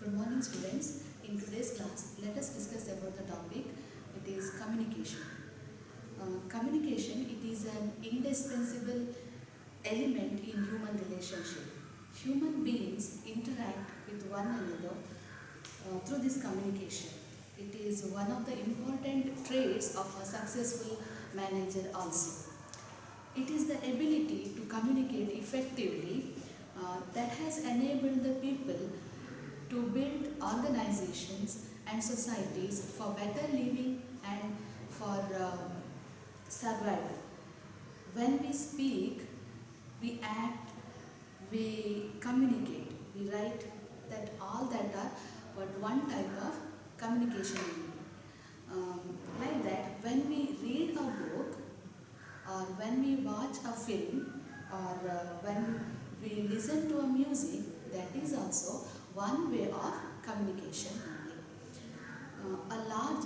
Good morning, students. In today's class, let us discuss about the topic. It is communication. Communication, it is an indispensable element in human relationship. Human beings interact with one another through this communication. It is one of the important traits of a successful manager also. It is the ability to communicate effectively that has enabled the people to build organizations and societies for better living and for survival. When we speak, we act, we communicate, we write, that all that are but one type of communication. Like that, when we read a book or when we watch a film or when we listen to a music, that is also one way of communication only.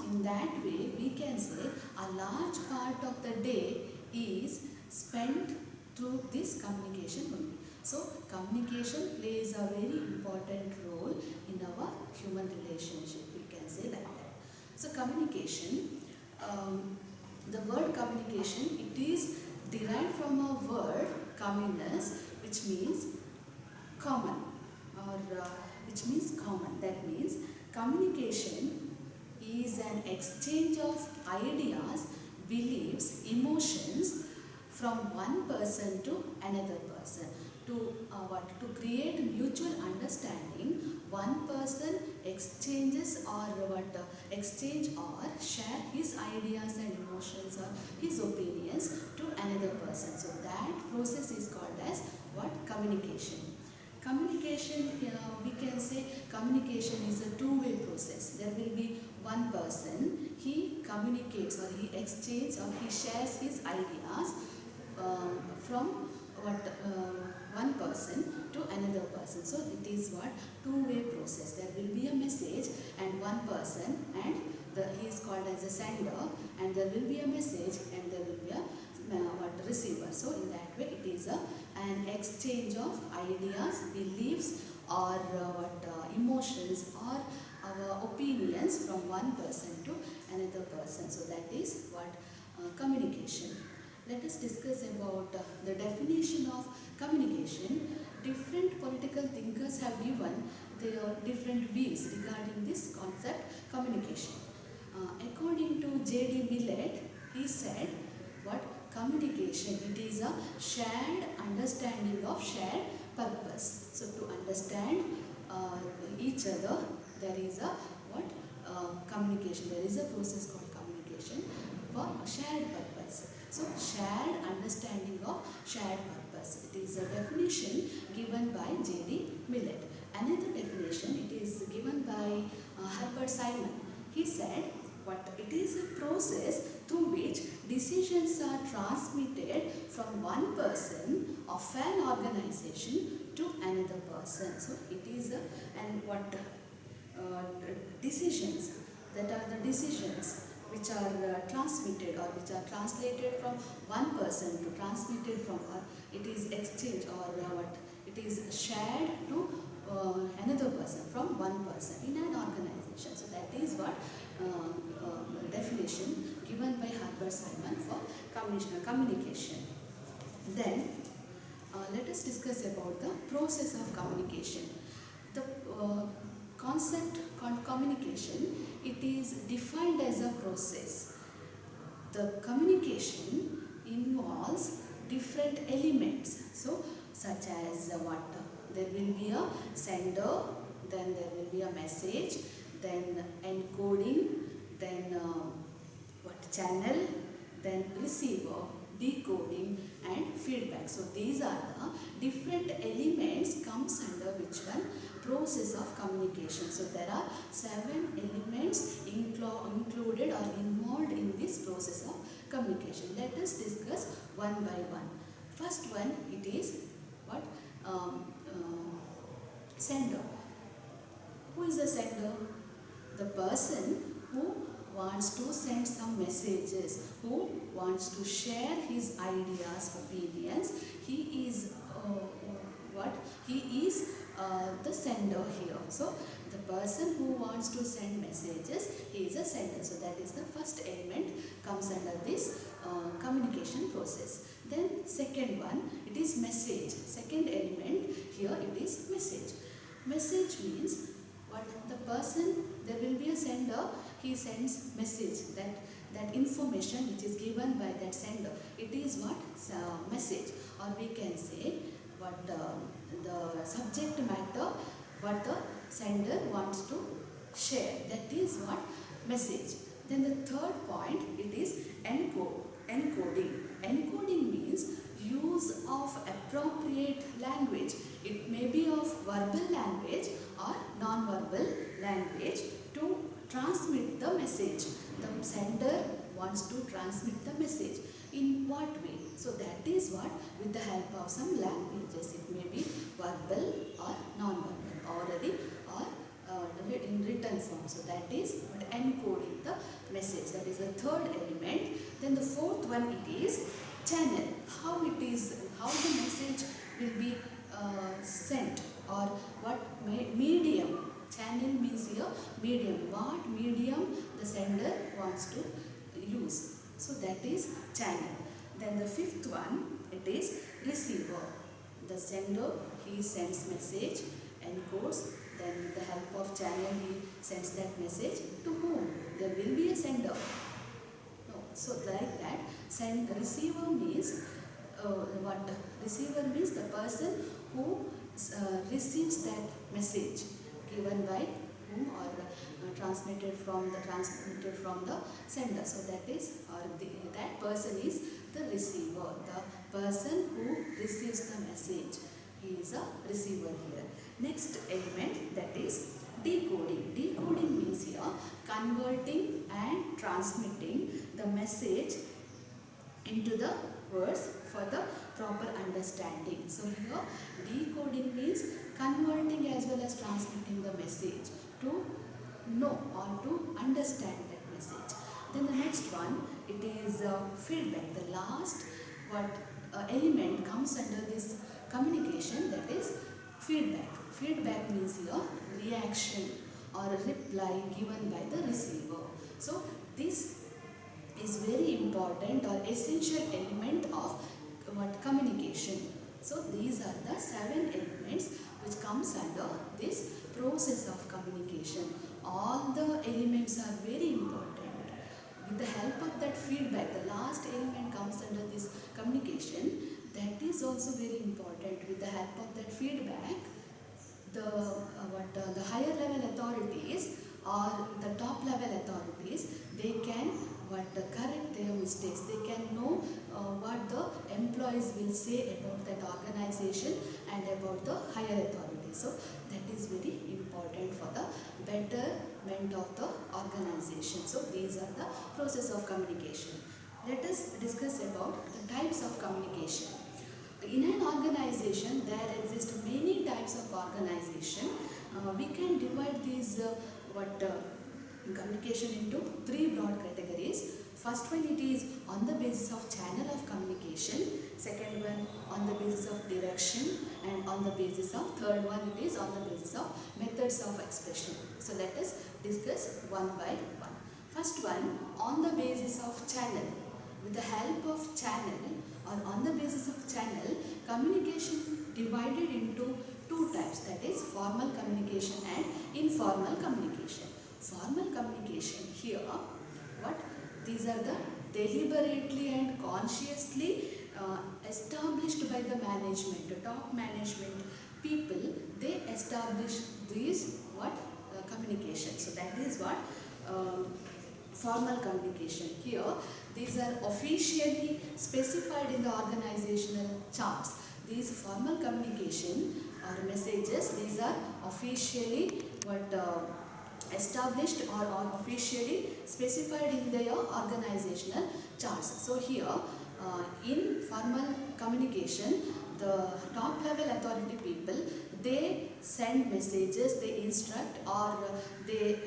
In that way, we can say a large part of the day is spent through this communication only. So, communication plays a very important role in our human relationship, we can say like that. So, communication, the word communication, it is derived from a word communis, which means common or which means common. That means communication is an exchange of ideas, beliefs, emotions from one person to another person to create mutual understanding. One person exchanges or exchange or share his ideas and emotions or his opinions to another person. So that process is called as what? Communication. Communication, we can say communication is a two-way process. There will be one person, he communicates or he exchanges or he shares his ideas from one person to another person. So it is what? Two-way process. There will be a message and one person, and he is called as a sender, and there will be a message and there will be a receiver. So in that way it is an exchange of ideas, beliefs or emotions or our opinions from one person to another person. So that is what communication. Let us discuss about the definition of communication. Different political thinkers have given their different views regarding this concept communication. According to J.D. Millett, he said what? Communication, it is a shared understanding of shared purpose. So to understand each other, there is a what? Communication. There is a process called communication for a shared purpose. So shared understanding of shared purpose. It is a definition given by J.D. Millett. Another definition, it is given by Herbert Simon. He said what? It is a process through which decisions are transmitted from one person of an organization to another person. So it is decisions, that are the decisions which are transmitted or which are translated from one person to transmitted from it is exchanged or it is shared to another person from one person in an organization. So that is what definition given by Herbert Simon for communication. Then let us discuss about the process of communication. The concept called communication, it is defined as a process. The communication involves different elements. So such as there will be a sender, then there will be a message, then encoding, then channel, then receiver, decoding and feedback. So these are the different elements comes under which one? Process of communication. So there are 7 elements included or involved in this process of communication. Let us discuss one by one. First one, it is what? Sender. Who is the sender? The person who wants to send some messages, who wants to share his ideas, opinions. He is what? He is the sender here. So The person who wants to send messages, he is a sender. So that is the first element comes under this communication process. Then second one, it is message. Second element here, it is message. Message means what the person, there will be a sender, he sends message, that information which is given by that sender, it is what message, or we can say what the subject matter, what the sender wants to share, that is what message. Then the third point, it is encoding. Encoding means use of appropriate language. It may be of verbal language or non-verbal language to transmit the message. The sender wants to transmit the message. In what way? So that is what, with the help of some languages. It may be verbal or non-verbal, orally or in written form. So that is what encoding the message. That is the third element. Then the fourth one, it is channel. How the message will be sent, or what medium. Channel means here medium. What medium the sender wants to use. So that is channel. Then the fifth one, it is receiver. The sender, he sends message, encodes, then with the help of channel he sends that message to whom? There will be a sender. No. So like that, receiver means what? Receiver means the person who receives that message given by whom, or transmitted from the sender. So that is, that person is the receiver. The person who receives the message, he is a receiver here. Next element, that is decoding. Decoding means here converting and transmitting the message into the words for the proper understanding. So here decoding means converting as well as transmitting the message to know or to understand that message. Then the next one, it is feedback. The last element comes under this communication, that is feedback. Feedback means here reaction or a reply given by the receiver. So this is very important or essential element of communication. So these are the 7 elements which comes under this process of communication. All the elements are very important. With the help of that feedback, the last element comes under this communication, that is also very important. With the help of that feedback, the higher level authorities or the top level authorities, they can correct their mistakes. They can know what the employees will say about that organization and about the higher authorities. So that is very important for the betterment of the organization. So these are the process of communication. Let us discuss about the types of communication. In an organization, there exist many types of organization. We can divide these communication into 3 broad categories. First one, it is on the basis of channel of communication. Second one, on the basis of direction, and on the basis of third one, it is on the basis of methods of expression. So let us discuss one by one. First one, on the basis of channel. With the help of channel or on the basis of channel, communication divided into 2 types, that is formal communication and informal communication. Formal communication here, these are the deliberately and consciously established by the management, the top management people. They establish these communication. So that is what formal communication. Here, these are officially specified in the organizational charts. These formal communication or messages, these are officially established or officially specified in their organizational charts. So here, in formal communication, the top level authority people, they send messages, they instruct, or they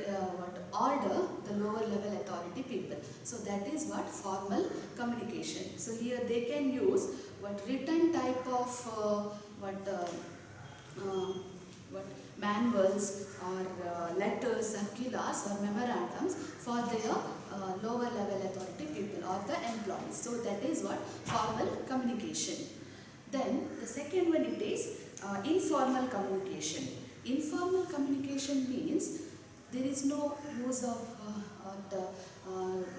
order the lower level authority people. So that is what formal communication. So here they can use written type of manuals or circulars or memorandums for their lower level authority people or the employees. So that is what formal communication. Then the second one, it is informal communication. Informal communication means there is no use of the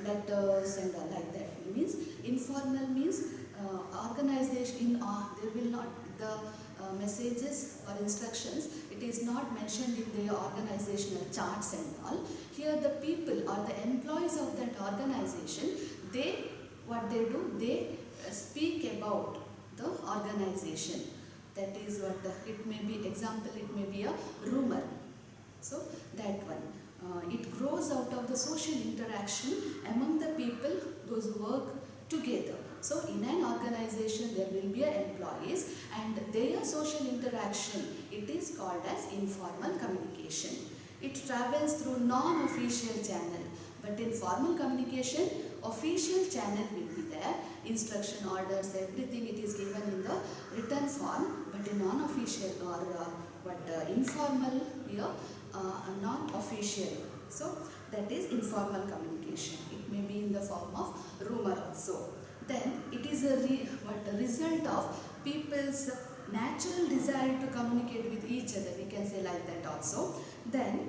letters and like that. It means informal means organization there will not the messages or instructions, it is not mentioned in their organizational charts and all. Here the people or the employees of that organization, what they do, they speak about the organization. That is what it may be. Example, it may be a rumor. So that one. It grows out of the social interaction among the people, those who work together. So in an organization there will be employees and their social interaction, it is called as informal communication. It travels through non-official channel, but in formal communication, official channel will be there. Instruction, orders, everything it is given in the written form, but in non-official or informal here, non-official. So that is informal communication. It may be in the form of rumor also. Then it is a result of people's natural desire to communicate with each other. We can say like that also. Then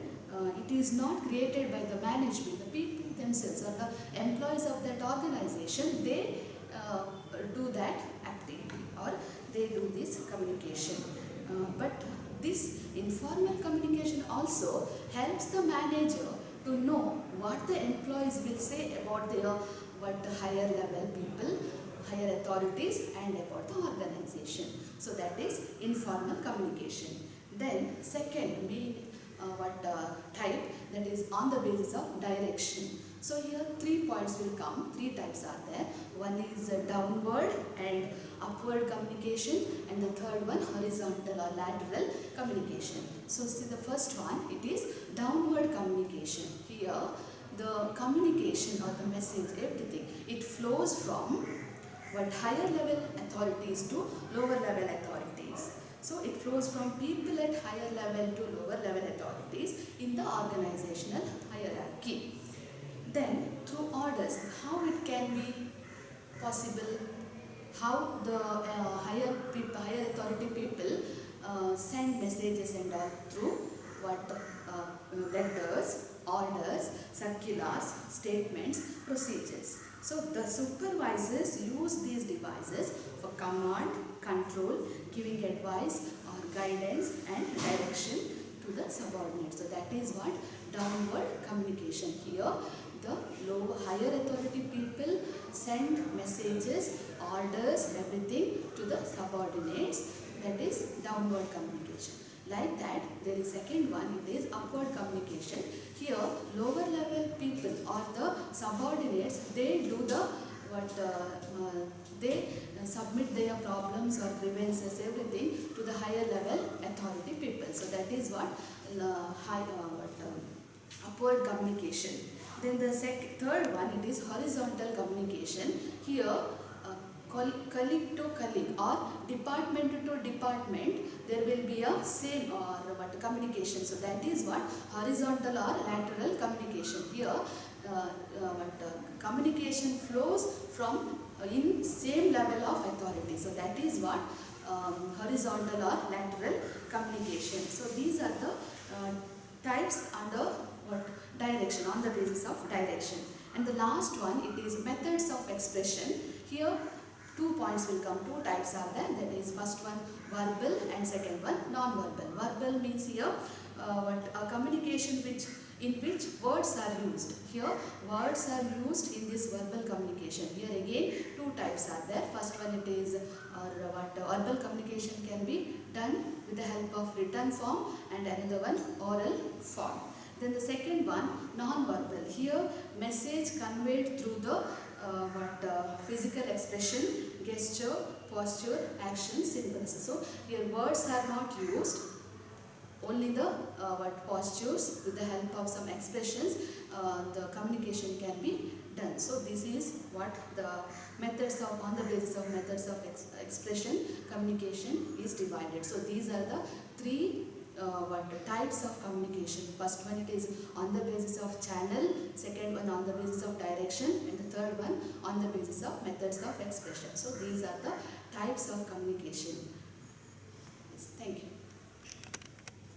it is not created by the management, the people themselves or the employees of that organization. They do that activity or they do this communication. But this informal communication also helps the manager to know what the employees will say about their higher level people, higher authorities and about the organization. So that is informal communication. Then second main type, that is on the basis of direction. So here 3 points will come, 3 types are there. One is downward and upward communication, and the third one horizontal or lateral communication. So see the first one, it is downward communication. Here the communication or the message, everything, it flows from higher level authorities to lower level authorities. So it flows from people at higher level to lower level authorities in the organizational hierarchy. Then through orders, how it can be possible, how the higher authority people send messages and all through letters, orders, circulars, statements, procedures. So the supervisors use these devices for command, control, giving advice or guidance and direction to the subordinates. So that is what downward communication. Here the higher authority people send messages, orders, everything to the subordinates. That is downward communication. Like that, there is second one, it is upward communication. Here lower level people or the subordinates, they do the they submit their problems or grievances, everything to the higher level authority people. So that is what upward communication. Then the third one, it is horizontal communication. Here colleague to colleague or department to department, there will be a same or communication. So that is what horizontal or lateral communication. Here communication flows from in same level of authority. So that is what horizontal or lateral communication. So these are the types under direction, on the basis of direction. And the last one, it is methods of expression. Here 2 points will come, 2 types are there. That is first one verbal and second one non-verbal. Verbal means here a communication in which words are used. Here words are used in this verbal communication. Here again 2 types are there. First one, it is verbal communication can be done with the help of written form and another one oral form. Then the second one, non-verbal. Here message conveyed through the physical expression, gesture, posture, action, symbols. So here words are not used, only the postures, with the help of some expressions the communication can be done. So this is what the methods of, on the basis of methods of expression, communication is divided. So these are the 3 what types of communication. First one, it is on the basis of channel, second one on the basis of direction, and the third one on the basis of methods of expression. So these are the types of communication. Yes, thank you.